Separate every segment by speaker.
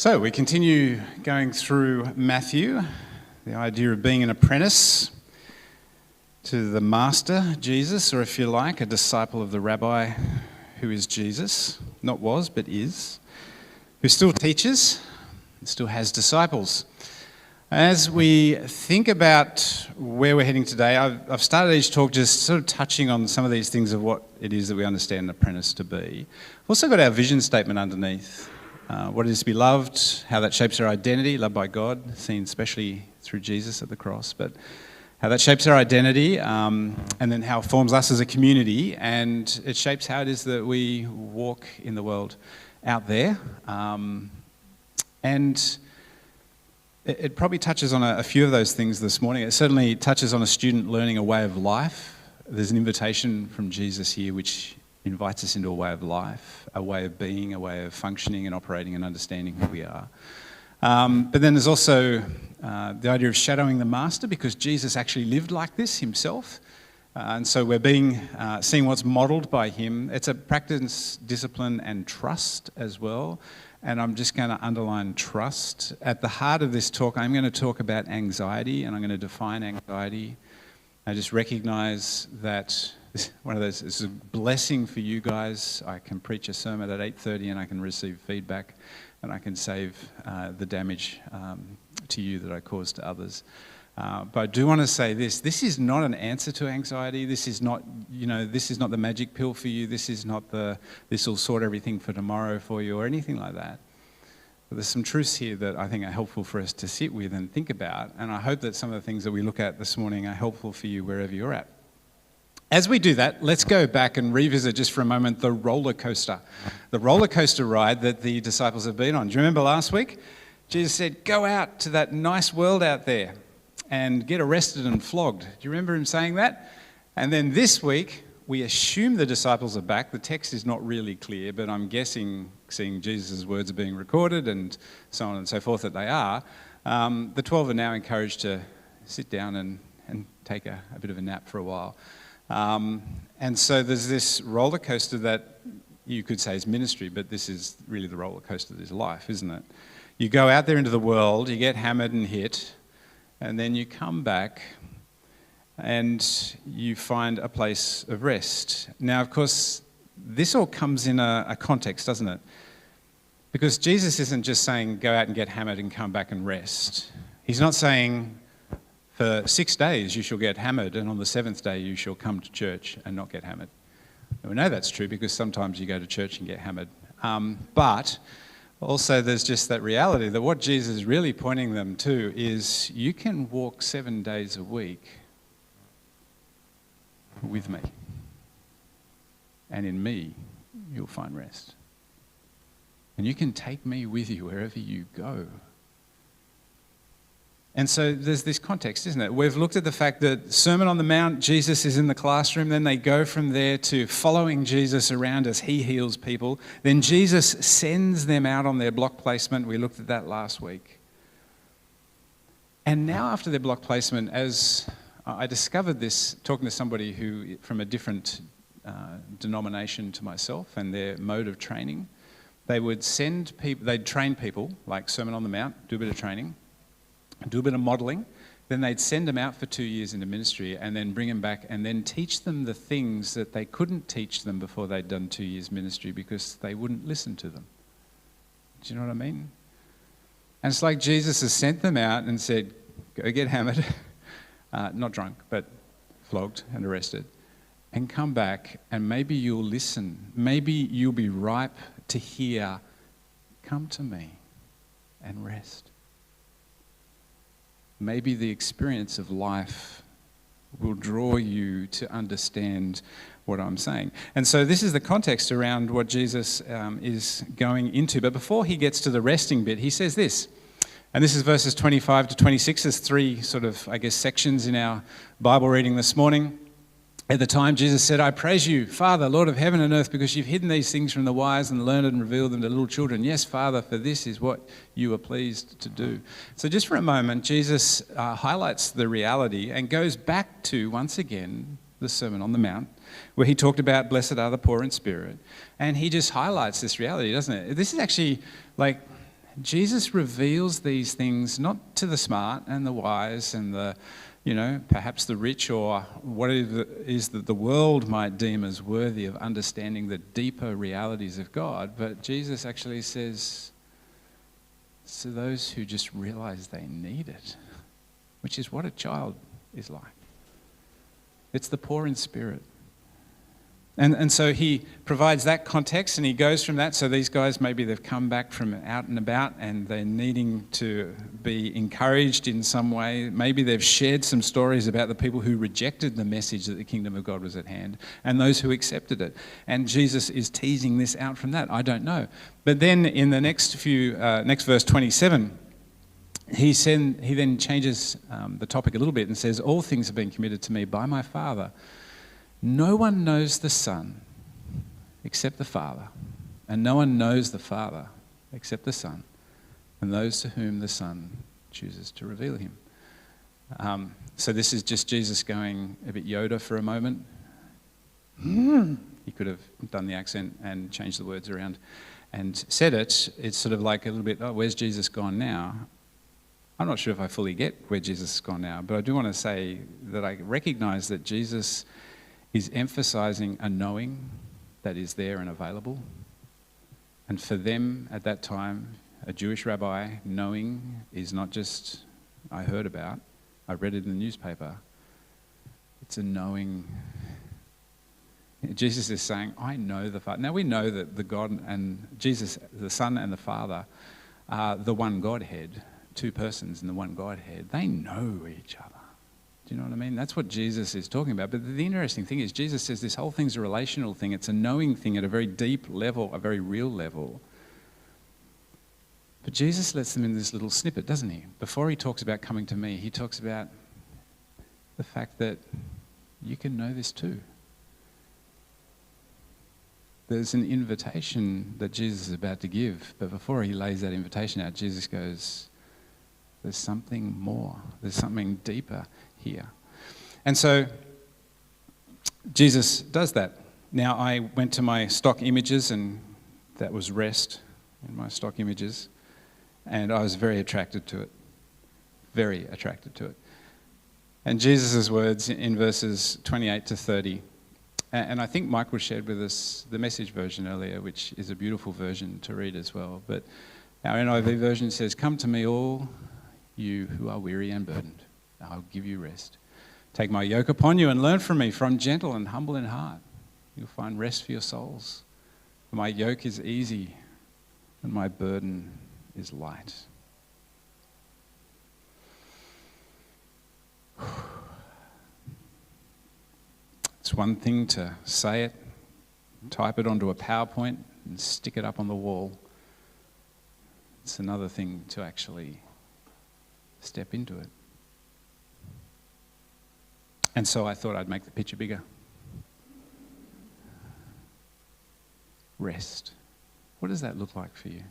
Speaker 1: So we continue going through Matthew, the idea of being an apprentice to the master, Jesus, or if you like, a disciple of the rabbi who is Jesus, not was, but is, who still teaches and still has disciples. As we think about where we're heading today, I've started each talk just sort of touching on some of these things of what it is that we understand an apprentice to be. We've also got our vision statement underneath. What it is to be loved, how that shapes our identity, loved by God, seen especially through Jesus at the cross, but how that shapes our identity, and then how it forms us as a community, and it shapes how it is that we walk in the world out there. And it probably touches on a few of those things this morning. It certainly touches on a student learning a way of life. There's an invitation from Jesus here which invites us into a way of life, a way of being, a way of functioning and operating and understanding who we are. But then there's also the idea of shadowing the master, because Jesus actually lived like this himself. And so we're seeing what's modelled by him. It's a practice, discipline and trust as well. And I'm just going to underline trust. At the heart of this talk, I'm going to talk about anxiety, and I'm going to define anxiety. I just recognise that it's a blessing for you guys. I can preach a sermon at 8:30 and I can receive feedback and I can save the damage to you that I cause to others. But I do want to say this is not an answer to anxiety. This is not the magic pill for you. This is not this will sort everything for tomorrow for you or anything like that. But there's some truths here that I think are helpful for us to sit with and think about. And I hope that some of the things that we look at this morning are helpful for you wherever you're at. As we do that, let's go back and revisit just for a moment the roller coaster ride that the disciples have been on. Do you remember last week? Jesus said, go out to that nice world out there and get arrested and flogged. Do you remember him saying that? And then this week, we assume the disciples are back. The text is not really clear, but I'm guessing, seeing Jesus' words are being recorded and so on and so forth, that they are. The 12 are now encouraged to sit down and take a bit of a nap for a while. And so there's this roller coaster that you could say is ministry, but this is really the roller coaster that is life, isn't it? You go out there into the world, you get hammered and hit, and then you come back and you find a place of rest. Now, of course, this all comes in a context, doesn't it? Because Jesus isn't just saying, go out and get hammered and come back and rest. He's not saying, for 6 days you shall get hammered, and on the 7th day you shall come to church and not get hammered. And we know that's true because sometimes you go to church and get hammered. But also there's just that reality that what Jesus is really pointing them to is you can walk 7 days a week with me. And in me, you'll find rest. And you can take me with you wherever you go. And so there's this context, isn't it? We've looked at the fact that Sermon on the Mount, Jesus is in the classroom. Then they go from there to following Jesus around as he heals people. Then Jesus sends them out on their block placement. We looked at that last week. And now after their block placement, as I discovered this talking to somebody who from a different denomination to myself and their mode of training, they would send people, they'd train people like Sermon on the Mount, do a bit of training, do a bit of modelling, then they'd send them out for 2 years into ministry and then bring them back and then teach them the things that they couldn't teach them before they'd done 2 years ministry because they wouldn't listen to them. Do you know what I mean? And it's like Jesus has sent them out and said, go get hammered, not drunk, but flogged and arrested, and come back and maybe you'll listen. Maybe you'll be ripe to hear, come to me and rest. Maybe the experience of life will draw you to understand what I'm saying. And so this is the context around what Jesus is going into. But before he gets to the resting bit, he says this. And this is verses 25 to 26. There's 3 sections in our Bible reading this morning. At the time, Jesus said, I praise you, Father, Lord of heaven and earth, because you've hidden these things from the wise and the learned and revealed them to little children. Yes, Father, for this is what you are pleased to do. So just for a moment, Jesus highlights the reality and goes back to, once again, the Sermon on the Mount, where he talked about blessed are the poor in spirit. And he just highlights this reality, doesn't it? This is actually Jesus reveals these things not to the smart and the wise and the, perhaps the rich or what it is that the world might deem as worthy of understanding the deeper realities of God, but Jesus actually says to those who just realize they need it, which is what a child is like. It's the poor in spirit. And so he provides that context and he goes from that. So these guys, maybe they've come back from out and about and they're needing to be encouraged in some way. Maybe they've shared some stories about the people who rejected the message that the kingdom of God was at hand and those who accepted it. And Jesus is teasing this out from that. I don't know. But then in the next verse 27, he then changes the topic a little bit and says, all things have been committed to me by my Father. No one knows the Son except the Father, and no one knows the Father except the Son, and those to whom the Son chooses to reveal him. So this is just Jesus going a bit Yoda for a moment. He could have done the accent and changed the words around and said it. It's sort of like a little bit, where's Jesus gone now? I'm not sure if I fully get where Jesus has gone now, but I do want to say that I recognize that Jesus is emphasizing a knowing that is there and available. And for them at that time, a Jewish rabbi, knowing is not just I heard about, I read it in the newspaper. It's a knowing. Jesus is saying, I know the Father. Now we know that the God and Jesus, the Son and the Father, are the one Godhead, two persons in the one Godhead. They know each other. Do you know what I mean? That's what Jesus is talking about. But the interesting thing is Jesus says this whole thing's a relational thing. It's a knowing thing at a very deep level, a very real level. But Jesus lets them in this little snippet, doesn't he? Before he talks about coming to me, he talks about the fact that you can know this too. There's an invitation that Jesus is about to give. But before he lays that invitation out, Jesus goes, there's something more. There's something deeper here. And so Jesus does that. Now I went to my stock images and that was rest in my stock images and I was very attracted to it. Very attracted to it. And Jesus' words in verses 28 to 30, and I think Michael shared with us the Message version earlier, which is a beautiful version to read as well. But our NIV version says, come to me all you who are weary and burdened, I'll give you rest. Take my yoke upon you and learn from me, for I'm gentle and humble in heart. You'll find rest for your souls. For my yoke is easy and my burden is light. It's one thing to say it, type it onto a PowerPoint and stick it up on the wall. It's another thing to actually step into it. And so I thought I'd make the picture bigger. Rest. What does that look like for you?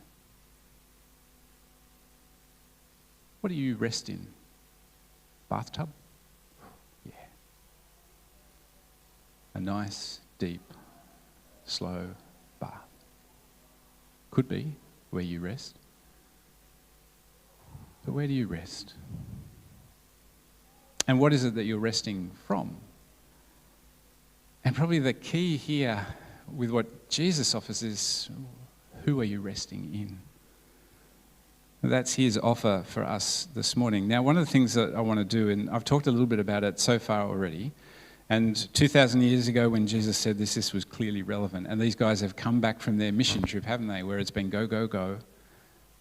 Speaker 1: What do you rest in? Bathtub? Yeah. A nice, deep, slow bath. Could be where you rest. But where do you rest? And what is it that you're resting from? And probably the key here with what Jesus offers is, who are you resting in? That's his offer for us this morning. Now, one of the things that I want to do, and I've talked a little bit about it so far already, and 2,000 years ago when Jesus said this was clearly relevant. And these guys have come back from their mission trip, haven't they, where it's been go, go, go.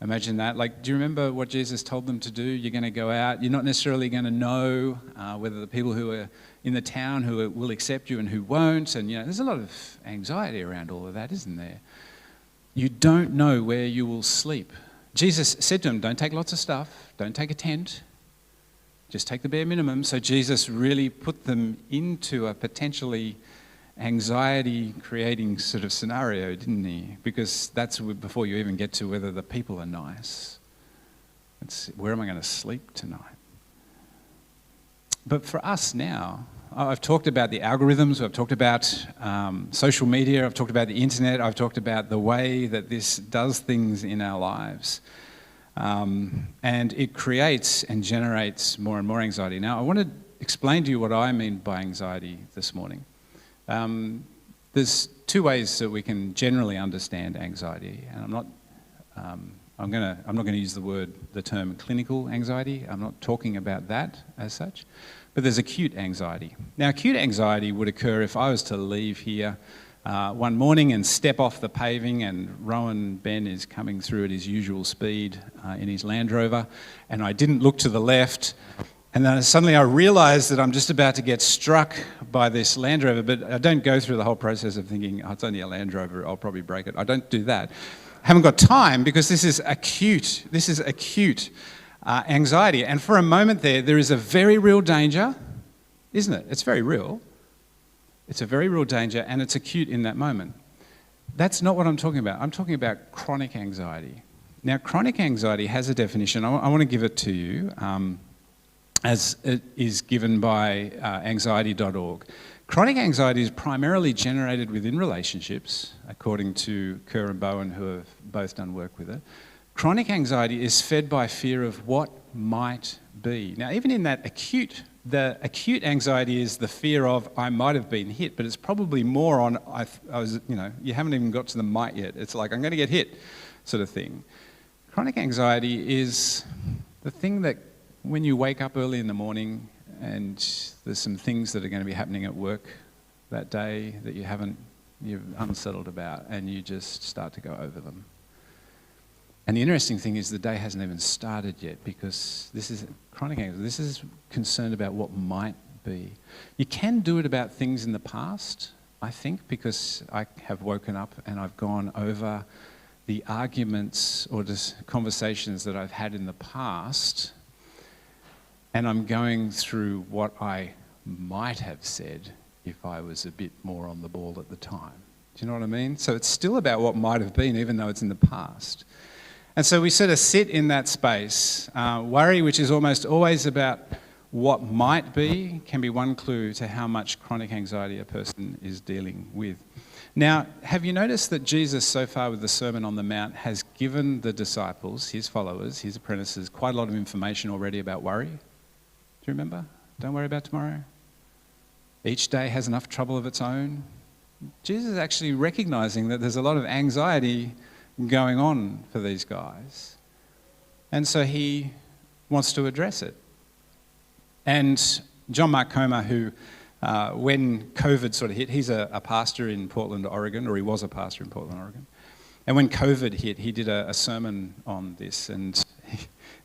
Speaker 1: Imagine that. Like, do you remember what Jesus told them to do? You're going to go out. You're not necessarily going to know whether the people who are in the town who will accept you and who won't. And, there's a lot of anxiety around all of that, isn't there? You don't know where you will sleep. Jesus said to them, don't take lots of stuff. Don't take a tent. Just take the bare minimum. So Jesus really put them into a potentially anxiety-creating sort of scenario, didn't he? Because that's before you even get to whether the people are nice. It's where am I going to sleep tonight? But for us now, I've talked about the algorithms, I've talked about social media, I've talked about the internet, I've talked about the way that this does things in our lives. And it creates and generates more and more anxiety. Now, I want to explain to you what I mean by anxiety this morning. There's two ways that we can generally understand anxiety, and I'm not going to use the term clinical anxiety. I'm not talking about that as such, but there's acute anxiety. Now, acute anxiety would occur if I was to leave here one morning and step off the paving, and Rowan Ben is coming through at his usual speed in his Land Rover, and I didn't look to the left, and then suddenly I realised that I'm just about to get struck by this Land Rover, but I don't go through the whole process of thinking, oh, it's only a Land Rover, I'll probably break it. I don't do that. I haven't got time, because this is acute. This is acute anxiety. And for a moment there is a very real danger, isn't it? It's very real. It's a very real danger, and it's acute in that moment. That's not what I'm talking about. I'm talking about chronic anxiety. Now, chronic anxiety has a definition. I want to give it to you, as it is given by anxiety.org. Chronic anxiety is primarily generated within relationships, according to Kerr and Bowen, who have both done work with it. Chronic anxiety is fed by fear of what might be. Now, even in that the acute anxiety is the fear of, I might have been hit, but it's probably more on, you haven't even got to the might yet. It's like, I'm going to get hit, sort of thing. Chronic anxiety is the thing that when you wake up early in the morning and there's some things that are going to be happening at work that day that you're unsettled about, and you just start to go over them. And the interesting thing is the day hasn't even started yet, because this is chronic anxiety. This is concerned about what might be. You can do it about things in the past, I think, because I have woken up and I've gone over the arguments or just conversations that I've had in the past, and I'm going through what I might have said if I was a bit more on the ball at the time. Do you know what I mean? So it's still about what might have been, even though it's in the past. And so we sort of sit in that space. Worry, which is almost always about what might be, can be one clue to how much chronic anxiety a person is dealing with. Now, have you noticed that Jesus, so far with the Sermon on the Mount, has given the disciples, his followers, his apprentices, quite a lot of information already about worry? Do you remember? Don't worry about tomorrow. Each day has enough trouble of its own. Jesus is actually recognizing that there's a lot of anxiety going on for these guys. And so he wants to address it. And John Mark Comer, who, when COVID sort of hit, he's a pastor in Portland, Oregon, or he was a pastor in Portland, Oregon. And when COVID hit, he did a sermon on this, and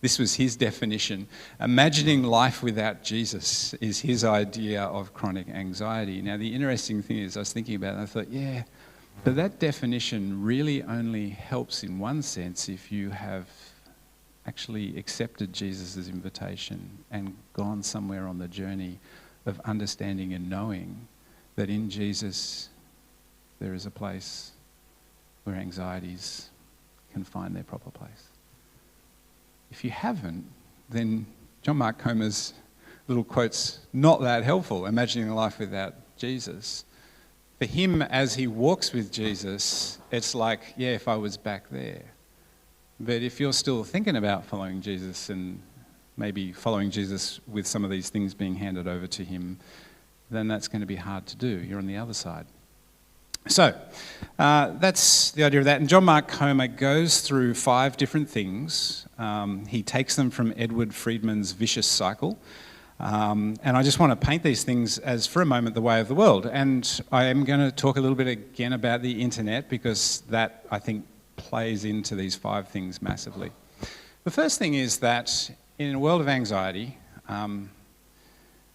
Speaker 1: this was his definition. Imagining life without Jesus is his idea of chronic anxiety. Now, the interesting thing is, I was thinking about it, and I thought, yeah, but that definition really only helps in one sense if you have actually accepted Jesus' invitation and gone somewhere on the journey of understanding and knowing that in Jesus there is a place where anxieties can find their proper place. If you haven't, then John Mark Comer's little quote's not that helpful, imagining a life without Jesus. For him, as he walks with Jesus, it's like, yeah, if I was back there. But if you're still thinking about following Jesus, and maybe following Jesus with some of these things being handed over to him, then that's going to be hard to do. You're on the other side. So, that's the idea of that. And John Mark Comer goes through 5 different things. He takes them from Edward Friedman's vicious cycle. And I just want to paint these things as, for a moment, the way of the world. And I am going to talk a little bit again about the internet, because that, I think, plays into these 5 things massively. The first thing is that in a world of anxiety,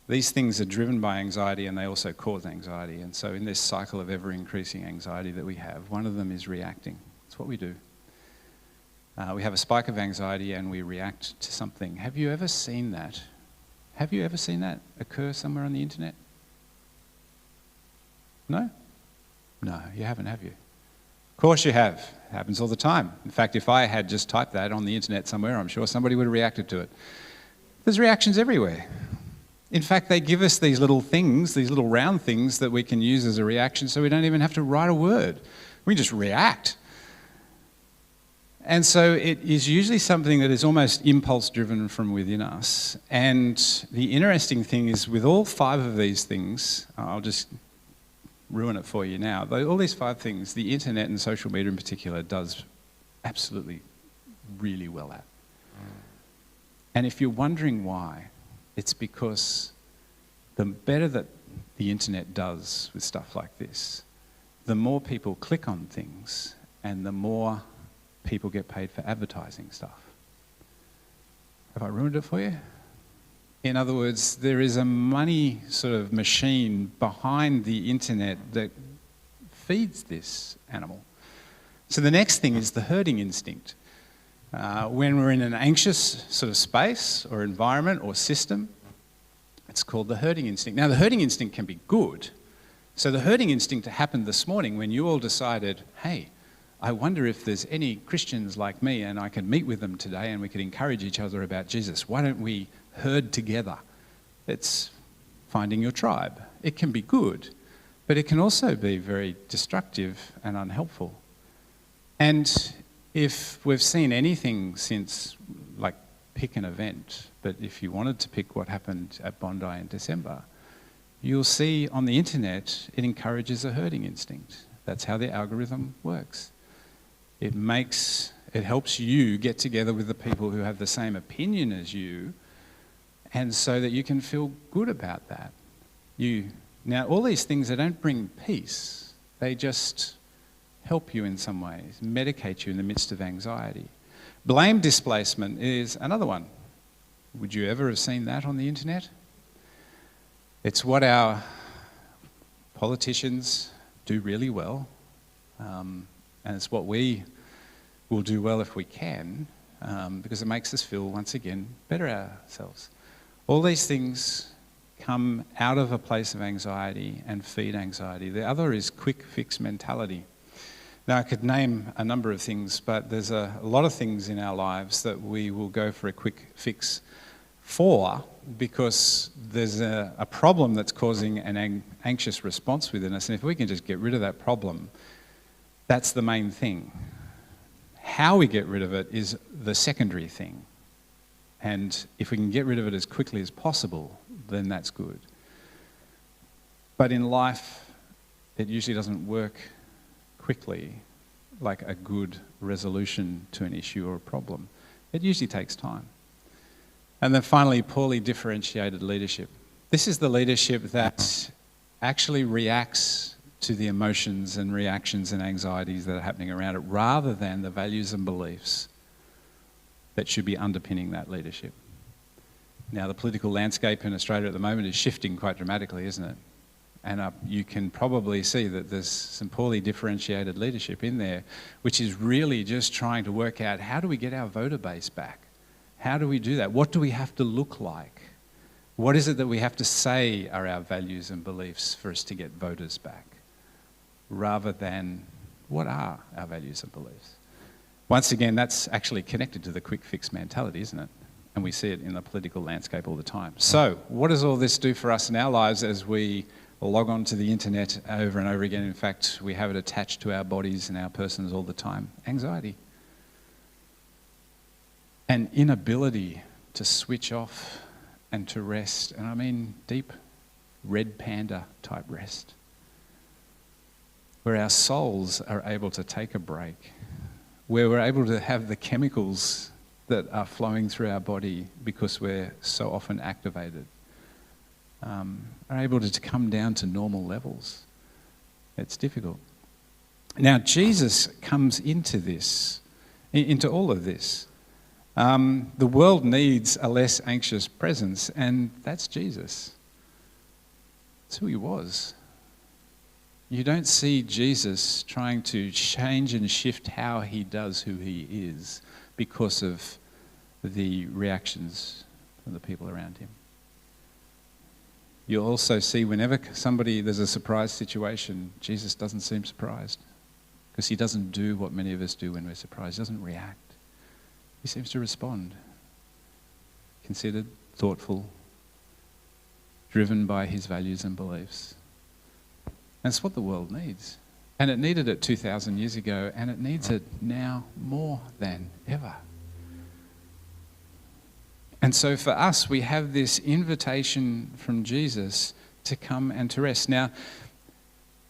Speaker 1: these things are driven by anxiety, and they also cause anxiety. And so in this cycle of ever-increasing anxiety that we have, one of them is reacting. It's what we do. We have a spike of anxiety and we react to something. Have you ever seen that? Have you ever seen that occur somewhere on the internet? No? No, you haven't, have you? Of course you have. It happens all the time. In fact, if I had just typed that on the internet somewhere, I'm sure somebody would have reacted to it. There's reactions everywhere. In fact, they give us these little things, these little round things that we can use as a reaction, so we don't even have to write a word. We just react. And so it is usually something that is almost impulse-driven from within us. And the interesting thing is with all 5 of these things, I'll just ruin it for you now, all these 5 things, the internet and social media in particular does absolutely really well at. And if you're wondering why, it's because the better that the internet does with stuff like this, the more people click on things and the more people get paid for advertising stuff. Have I ruined it for you? In other words, there is a money sort of machine behind the internet that feeds this animal. So the next thing is the herding instinct. When we're in an anxious sort of space or environment or system, it's called the herding instinct. Now, the herding instinct can be good. So the herding instinct happened this morning when you all decided, hey, I wonder if there's any Christians like me and I can meet with them today and we could encourage each other about Jesus. Why don't we herd together? It's finding your tribe. It can be good, but it can also be very destructive and unhelpful. And if we've seen anything since, like, pick an event, but if you wanted to pick what happened at Bondi in December, you'll see on the internet it encourages a herding instinct. That's how the algorithm works. It helps you get together with the people who have the same opinion as you, and so that you can feel good about that. Now, all these things, they don't bring peace. They just help you in some ways, medicate you in the midst of anxiety. Blame displacement is another one. Would you ever have seen that on the internet? It's what our politicians do really well, and it's what we will do well if we can, because it makes us feel, once again, better ourselves. All these things come out of a place of anxiety and feed anxiety. The other is quick fix mentality. Now, I could name a number of things, but there's a lot of things in our lives that we will go for a quick fix for because there's a problem that's causing an anxious response within us. And if we can just get rid of that problem, that's the main thing. How we get rid of it is the secondary thing. And if we can get rid of it as quickly as possible, then that's good. But in life, it usually doesn't work quickly, like a good resolution to an issue or a problem. It usually takes time. And then finally, poorly differentiated leadership. This is the leadership that actually reacts to the emotions and reactions and anxieties that are happening around it, rather than the values and beliefs that should be underpinning that leadership. Now, the political landscape in Australia at the moment is shifting quite dramatically, isn't it? And you can probably see that there's some poorly differentiated leadership in there, which is really just trying to work out, how do we get our voter base back? How do we do that? What do we have to look like? What is it that we have to say are our values and beliefs for us to get voters back? Rather than, what are our values and beliefs? Once again, that's actually connected to the quick fix mentality, isn't it? And we see it in the political landscape all the time. So, what does all this do for us in our lives as we log on to the internet over and over again? In fact, we have it attached to our bodies and our persons all the time. Anxiety. An inability to switch off and to rest. And I mean deep red panda type rest. Where our souls are able to take a break. Where we're able to have the chemicals that are flowing through our body because we're so often activated. Are able to come down to normal levels. It's difficult. Now, Jesus comes into this, into all of this. The world needs a less anxious presence, and that's Jesus. That's who he was. You don't see Jesus trying to change and shift how he does who he is because of the reactions from the people around him. You'll also see whenever there's a surprise situation, Jesus doesn't seem surprised because he doesn't do what many of us do when we're surprised. He doesn't react. He seems to respond. Considered, thoughtful, driven by his values and beliefs. And it's what the world needs. And it needed it 2,000 years ago, and it needs it now more than ever. And so for us, we have this invitation from Jesus to come and to rest. Now,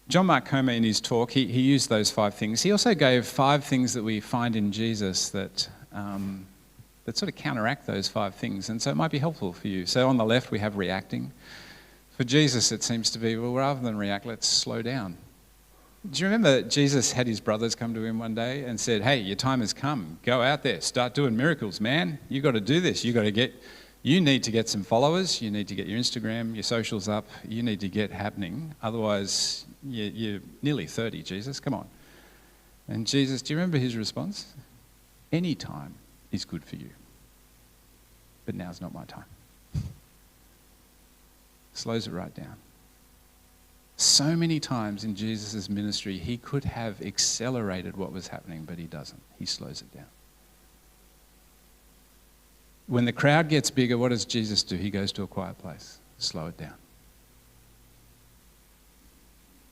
Speaker 1: John Mark Comer in his talk, he used those 5 things. He also gave 5 things that we find in Jesus that sort of counteract those 5 things. And so it might be helpful for you. So on the left, we have reacting. For Jesus, it seems to be, well, rather than react, let's slow down. Do you remember Jesus had his brothers come to him one day and said, hey, your time has come. Go out there, start doing miracles, man. You've got to do this. You need to get some followers. You need to get your Instagram, your socials up. You need to get happening. Otherwise, you're nearly 30, Jesus. Come on. And Jesus, do you remember his response? Any time is good for you. But now's not my time. Slows it right down. So many times in Jesus' ministry, he could have accelerated what was happening, but he doesn't. He slows it down. When the crowd gets bigger, what does Jesus do? He goes to a quiet place. Slow it down.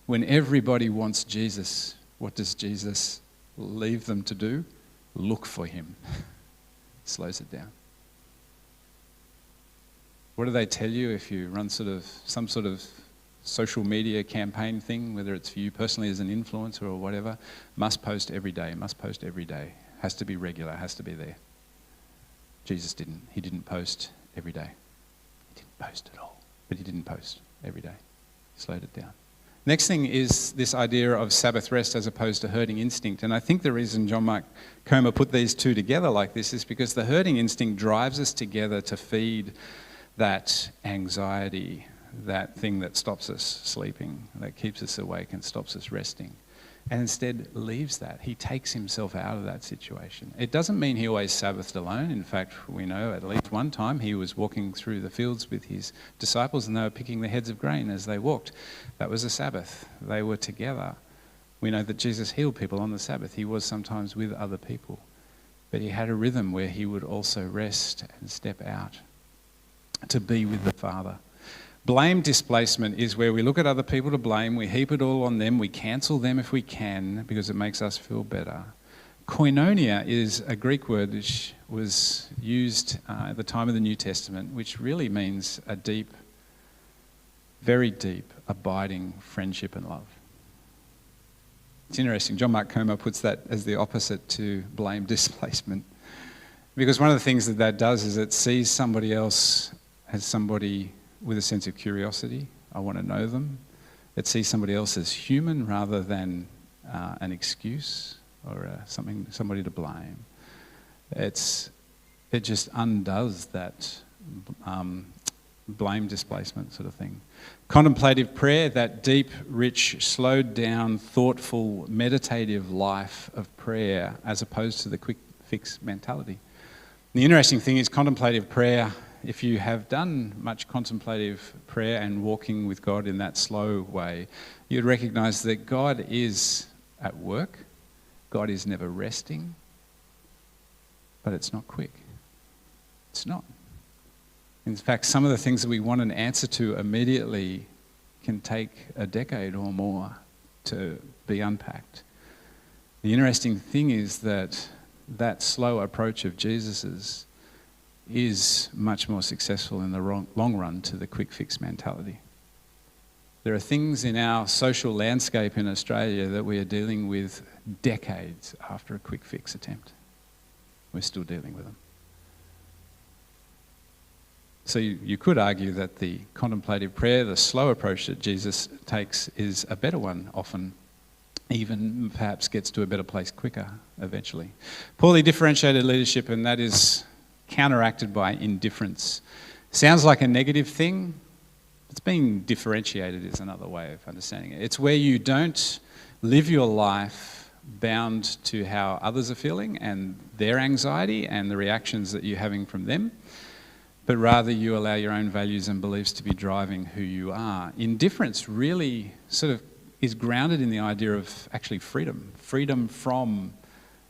Speaker 1: When everybody wants Jesus, what does Jesus leave them to do? Look for him. Slows it down. What do they tell you if you run some sort of social media campaign thing, whether it's for you personally as an influencer or whatever? Must post every day, has to be regular, has to be there. Jesus didn't. He didn't post every day. He didn't post at all, but he didn't post every day. Slowed it down. Next thing is this idea of Sabbath rest as opposed to herding instinct. And I think the reason John Mark Comer put these two together like this is because the herding instinct drives us together to feed that anxiety, that thing that stops us sleeping, that keeps us awake and stops us resting. And instead leaves that. He takes himself out of that situation. It doesn't mean he always Sabbathed alone. In fact, we know at least one time he was walking through the fields with his disciples and they were picking the heads of grain as they walked. That was a Sabbath. They were together. We know that Jesus healed people on the Sabbath. He was sometimes with other people. But he had a rhythm where he would also rest and step out to be with the Father. Blame displacement is where we look at other people to blame, we heap it all on them, we cancel them if we can because it makes us feel better. Koinonia is a Greek word which was used at the time of the New Testament, which really means a deep, very deep, abiding friendship and love. It's interesting, John Mark Comer puts that as the opposite to blame displacement. Because one of the things that does is it sees somebody else as somebody with a sense of curiosity. I want to know them. It sees somebody else as human rather than an excuse or somebody to blame. It just undoes that blame displacement sort of thing. Contemplative prayer, that deep, rich, slowed down, thoughtful, meditative life of prayer as opposed to the quick fix mentality. The interesting thing is contemplative prayer, if you have done much contemplative prayer and walking with God in that slow way, you'd recognize that God is at work. God is never resting. But it's not quick. It's not. In fact, some of the things that we want an answer to immediately can take a decade or more to be unpacked. The interesting thing is that slow approach of Jesus's is much more successful in the long run to the quick fix mentality. There are things in our social landscape in Australia that we are dealing with decades after a quick fix attempt. We're still dealing with them. So you could argue that the contemplative prayer, the slow approach that Jesus takes, is a better one often, even perhaps gets to a better place quicker eventually. Poorly differentiated leadership, and that is counteracted by indifference. Sounds like a negative thing. It's being differentiated is another way of understanding it. It's where you don't live your life bound to how others are feeling and their anxiety and the reactions that you're having from them, but rather you allow your own values and beliefs to be driving who you are. Indifference really sort of is grounded in the idea of actually freedom from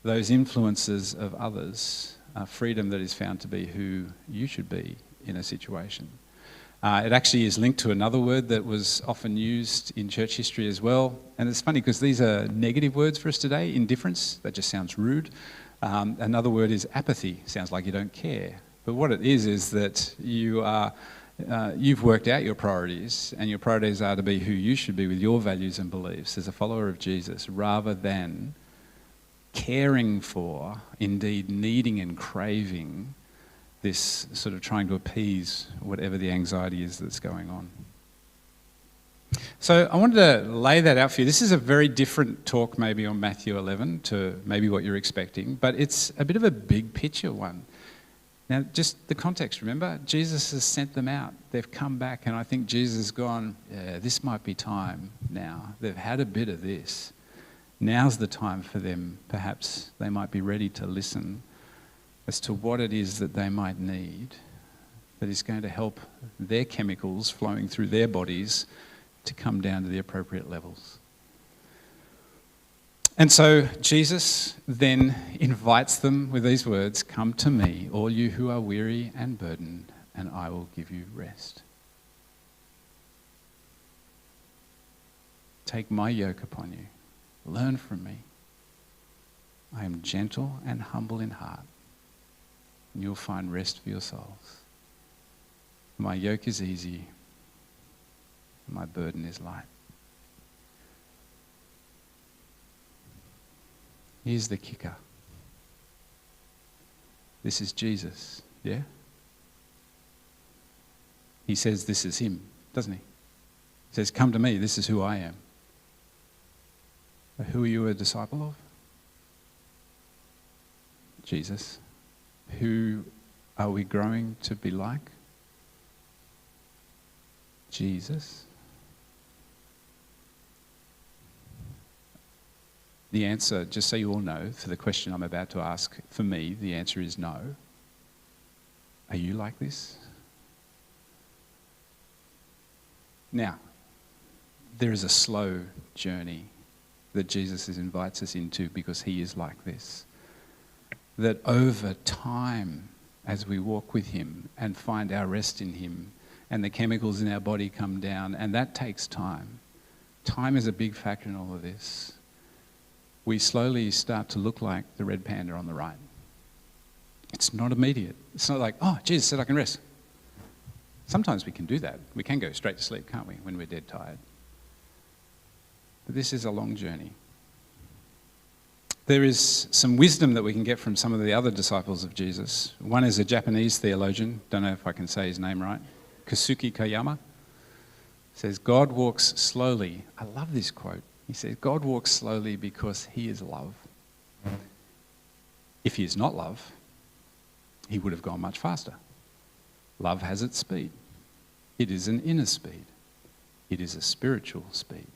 Speaker 1: those influences of others. Freedom that is found to be who you should be in a situation. It actually is linked to another word that was often used in church history as well. And it's funny because these are negative words for us today. Indifference, that just sounds rude. Another word is apathy. Sounds like you don't care. But what it is that you've worked out your priorities, and your priorities are to be who you should be with your values and beliefs as a follower of Jesus, rather than caring for, indeed needing and craving, this sort of trying to appease whatever the anxiety is that's going on. So I wanted to lay that out for you. This is a very different talk maybe on Matthew 11 to maybe what you're expecting, but it's a bit of a big picture one. Now, just the context, remember? Jesus has sent them out. They've come back, and I think Jesus has gone, yeah, this might be time now. They've had a bit of this. Now's the time for them. Perhaps they might be ready to listen as to what it is that they might need that is going to help their chemicals flowing through their bodies to come down to the appropriate levels. And so Jesus then invites them with these words, "Come to me, all you who are weary and burdened, and I will give you rest. Take my yoke upon you. Learn from me. I am gentle and humble in heart, and you'll find rest for your souls. My yoke is easy, my burden is light." Here's the kicker. This is Jesus, yeah? He says this is him, doesn't he? He says, "Come to me, this is who I am." But who are you a disciple of? Jesus. Who are we growing to be like? Jesus. The answer, just so you all know, for the question I'm about to ask, for me, the answer is no. Are you like this? Now, there is a slow journey that Jesus invites us into because he is like this. That over time, as we walk with him and find our rest in him, and the chemicals in our body come down, and that takes time. Time is a big factor in all of this. We slowly start to look like the red panda on the right. It's not immediate. It's not like, oh, Jesus said I can rest. Sometimes we can do that. We can go straight to sleep, can't we, when we're dead tired. But this is a long journey. There is some wisdom that we can get from some of the other disciples of Jesus. One is a Japanese theologian, don't know if I can say his name right, Kosuke Koyama. Says, God walks slowly. I love this quote. He says, God walks slowly because he is love. If he is not love, he would have gone much faster. Love has its speed. It is an inner speed. It is a spiritual speed.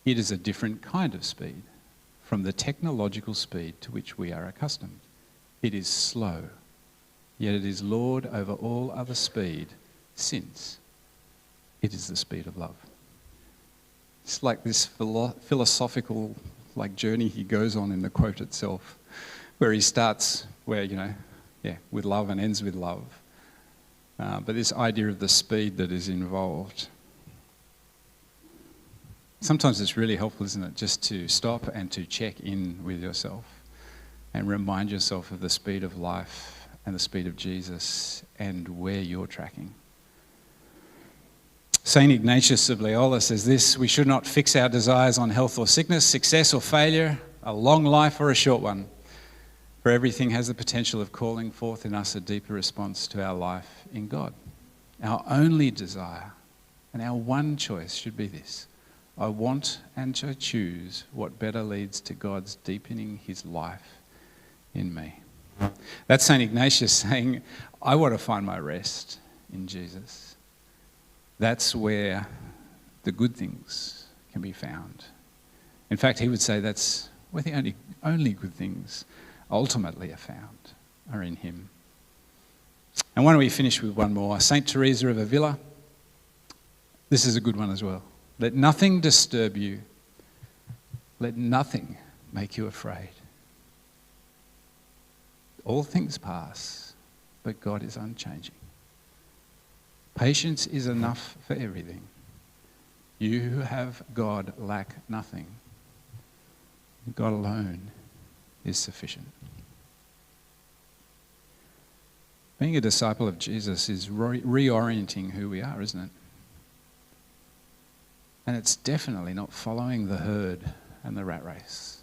Speaker 1: It is a different kind of speed from the technological speed to which we are accustomed. It is slow, yet it is Lord over all other speed, since it is the speed of love. It's like this philosophical journey he goes on in the quote itself, where he starts with love and ends with love. But this idea of the speed that is involved. Sometimes it's really helpful, isn't it, just to stop and to check in with yourself and remind yourself of the speed of life and the speed of Jesus and where you're tracking. St. Ignatius of Loyola says this: we should not fix our desires on health or sickness, success or failure, a long life or a short one, for everything has the potential of calling forth in us a deeper response to our life in God. Our only desire and our one choice should be this: I want and I choose what better leads to God's deepening his life in me. That's St. Ignatius saying, I want to find my rest in Jesus. That's where the good things can be found. In fact, he would say that's where the only good things ultimately are found, are in him. And why don't we finish with one more? St. Teresa of Avila. This is a good one as well. Let nothing disturb you. Let nothing make you afraid. All things pass, but God is unchanging. Patience is enough for everything. You who have God lack nothing. God alone is sufficient. Being a disciple of Jesus is reorienting who we are, isn't it? And it's definitely not following the herd and the rat race.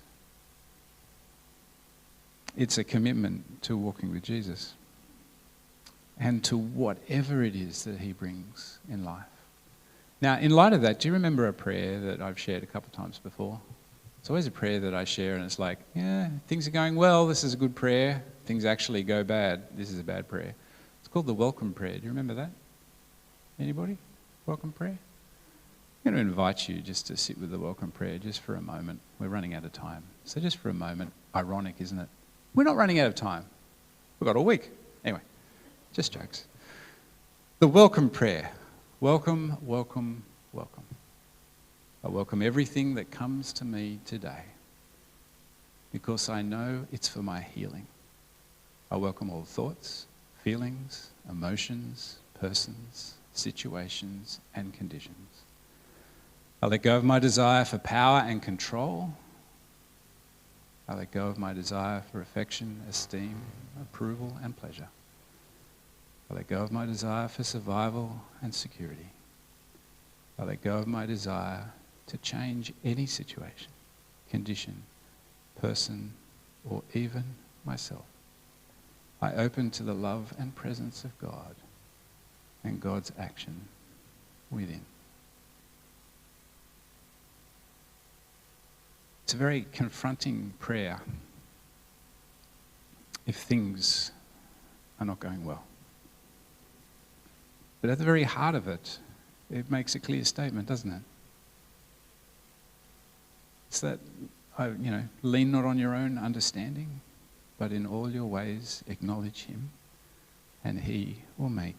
Speaker 1: It's a commitment to walking with Jesus and to whatever it is that he brings in life. Now, in light of that, do you remember a prayer that I've shared a couple of times before? It's always a prayer that I share and it's like, yeah, things are going well, this is a good prayer. Things actually go bad, this is a bad prayer. It's called the welcome prayer. Do you remember that? Anybody? Welcome prayer? I'm going to invite you just to sit with the welcome prayer just for a moment. We're running out of time. So just for a moment, ironic, isn't it? We're not running out of time. We've got all week. Anyway, just jokes. The welcome prayer. Welcome, welcome, welcome. I welcome everything that comes to me today because I know it's for my healing. I welcome all thoughts, feelings, emotions, persons, situations, and conditions. I let go of my desire for power and control. I let go of my desire for affection, esteem, approval, and pleasure. I let go of my desire for survival and security. I let go of my desire to change any situation, condition, person, or even myself. I open to the love and presence of God and God's action within. It's a very confronting prayer if things are not going well. But at the very heart of it, it makes a clear statement, doesn't it? It's that, lean not on your own understanding, but in all your ways acknowledge him, and he will make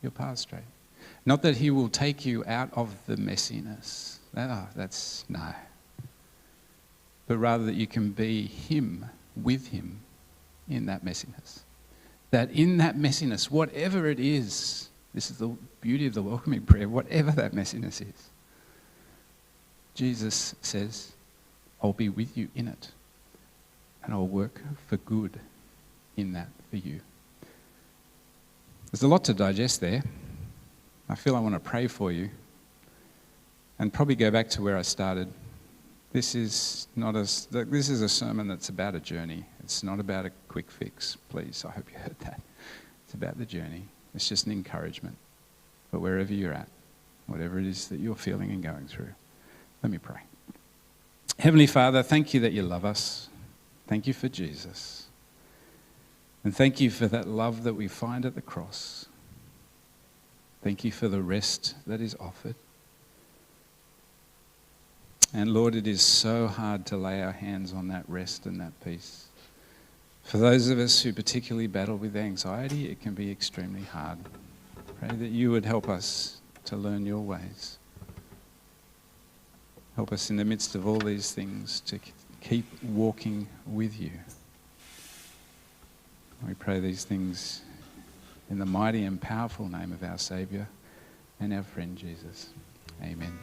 Speaker 1: your path straight. Not that he will take you out of the messiness. That's no. But rather that you can be him, with him, in that messiness. That in that messiness, whatever it is, this is the beauty of the welcoming prayer, whatever that messiness is, Jesus says, I'll be with you in it, and I'll work for good in that for you. There's a lot to digest there. I feel I want to pray for you and probably go back to where I started. This is a sermon that's about a journey. It's not about a quick fix, please. I hope you heard that. It's about the journey. It's just an encouragement. But wherever you're at, whatever it is that you're feeling and going through, let me pray. Heavenly Father, thank you that you love us. Thank you for Jesus. And thank you for that love that we find at the cross. Thank you for the rest that is offered. And Lord, it is so hard to lay our hands on that rest and that peace. For those of us who particularly battle with anxiety, it can be extremely hard. Pray that you would help us to learn your ways. Help us in the midst of all these things to keep walking with you. We pray these things in the mighty and powerful name of our Saviour and our friend Jesus. Amen.